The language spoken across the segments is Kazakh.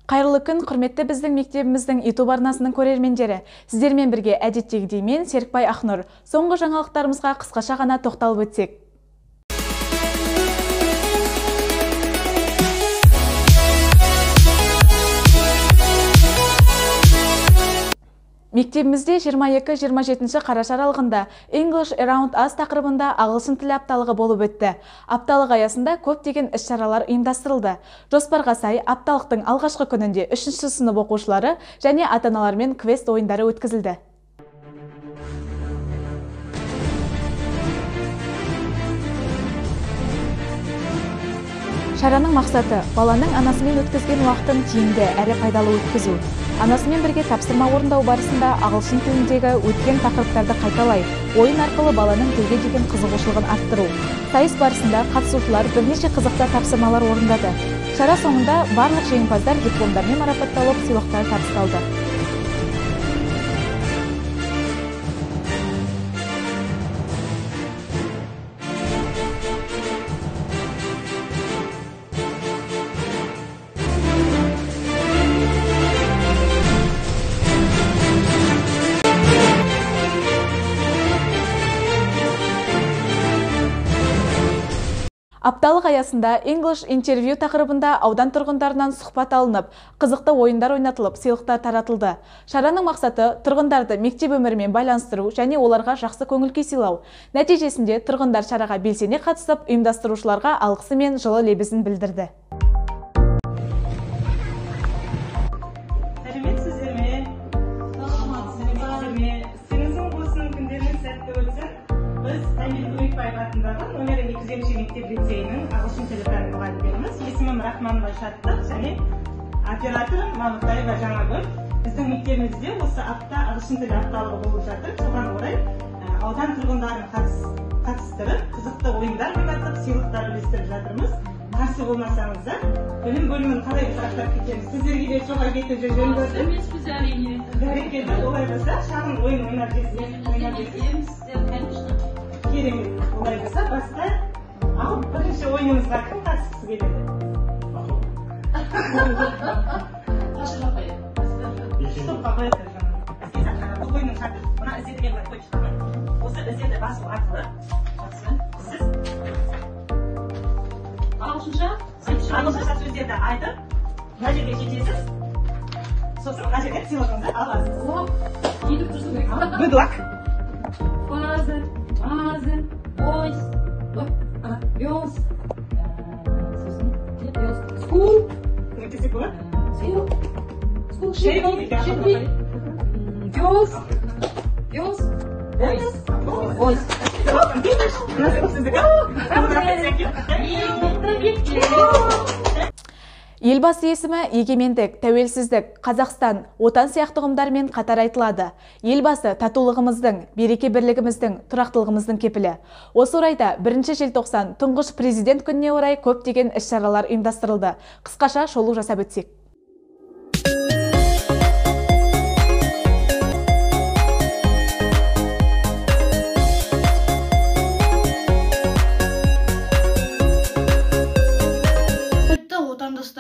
Қайырлы күн, құрметті біздің мектебіміздің YouTube арнасының көрермендері. Сіздермен бірге әдеттегідей мен Серікбай Ақнұр. Соңғы жаңалықтарымызға қысқаша ғана тоқталып өтсек. Мектебімізде 22-27 қараша аралығында English Around Us тақырыбында ағылшын тілі апталығы болып өтті. Апталық аясында көптеген іс-шаралар ұйымдастырылды. Жоспарға сай, апталықтың алғашқы күнінде 3-ші сынып оқушылары және ата-аналармен квест ойындары өткізілді. Шараның мақсаты баланың анасымен өткізген уақытын тиімді әрі пайдалы өткізу. Анасымен бірге тапсырма орындау барысында ағылшын тіліндегі өткен тақырыптарды қайталай, ойын арқылы баланың тілге деген қызығушылығын арттыру. Сайыс барысында қатысушылар бірнеше қызықты тапсырмалар орындады. Шара соңында барлық жеңімпаздар дипломдармен марапатталып, сыйлықтар табысталды. Апталық аясында English интервью тақырыбында аудан тұрғындарынан сұхбат алынып, қызықты ойындар ойнатылып, сыйлықтар таратылды. Шараның мақсаты тұрғындарды мектеп өмірімен байланыстыру және оларға жақсы көңіл-күй сыйлау. Нәтижесінде тұрғындар шараға белсене қатысып, ұйымдастырушыларға алғысы мен жылы лебізін білдірді. Номері 200 мектеп лицейінің ағылшын тілі пәні мұғалімдеріміз. Есімім Рахманова Шаттық және операторым Мамытаева Жаңагүл. Біздің мектебімізде осы апта ағылшын тілі апталығы болып жатыр. Соған орай аудан тұрғындарын қатыстырып, қызықты ойындар ойнатып, сыйлықтар үлестіріп жатырмыз. Қарсы болмасаңыздар, білім бөлімін қалай сұрақтар кетеміз. Сіздерге де жоға кетіп жөн көрдім. Бәрекелді, олай болса, шағын ойын ойнап жесіз. Керемет. Олай болса, баста бірінші ойынымызға кім қатысқысы келеді? Қашырға қойып. Стопқа қойып жаңағы. Бұл ойынның шарты. Мына іздеткен бар қойып шығамын. Осы іздеті басу арқылы сіз ағылшынша сөздерді айтып, мына жерге жетесіз. Сосын мына жерге сыйлығыңызды аласыз. Кетіп тұрсын керек. Good luck. School. Елбасы есімі егемендік, тәуелсіздік, Қазақстан, отан сияқты ұғымдармен қатар айтылады. Елбасы татулығымыздың, береке бірлігіміздің, тұрақтылығымыздың кепілі. Осы орайда 1 желтоқсан тұңғыш президент күніне орай көптеген іс-шаралар ұйымдастырылды. Қысқаша шолу жасап өтсек.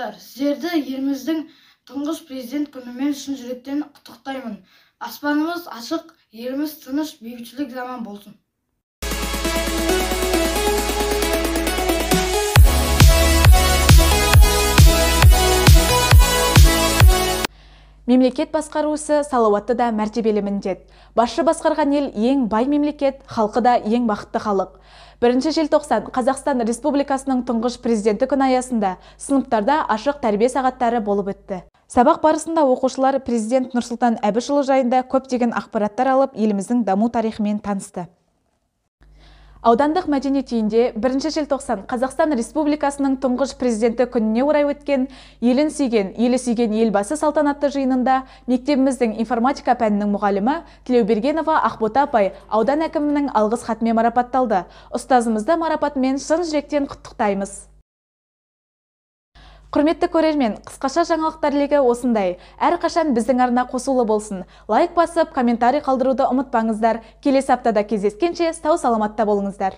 Сіздерді еліміздің тұңғыш президент күнімен шын жүректен құттықтаймын. Аспанымыз ашық, еліміз тыныш, бейбітшілік заман болсын. Мемлекет басқаруысы салауатты да мәртебелі міндет. Басшы басқарған ел ең бай мемлекет, халқы да ең бақытты халық. 1 желтоқсан Қазақстан Республикасының тұңғыш президенті күні аясында сыныптарда ашық тәрбие сағаттары болып өтті. Сабақ барысында оқушылар президент Нұрсұлтан Әбішұлы жайында көптеген ақпараттар алып, еліміздің даму тарихымен танысты. Аудандық мәдениет үйінде 1 желтоқсан Қазақстан Республикасының тұңғыш президенті күніне орай өткен елін сүйген, елі сүйген елбасы салтанатты жиынында мектебіміздің информатика пәнінің мұғалімі Тілеубергенова Ақбота апай аудан әкімінің алғыс хатымен марапатталды. Ұстазымызды марапатымен шын жүректен құттықтаймыз. Құрметті көрермен, қысқаша жаңалықтар легі осындай. Әрқашан біздің арна қосулы болсын. Лайк басып, комментарий қалдыруды ұмытпаңыздар. Келесі аптада кездескенше сау саламатта болыңыздар.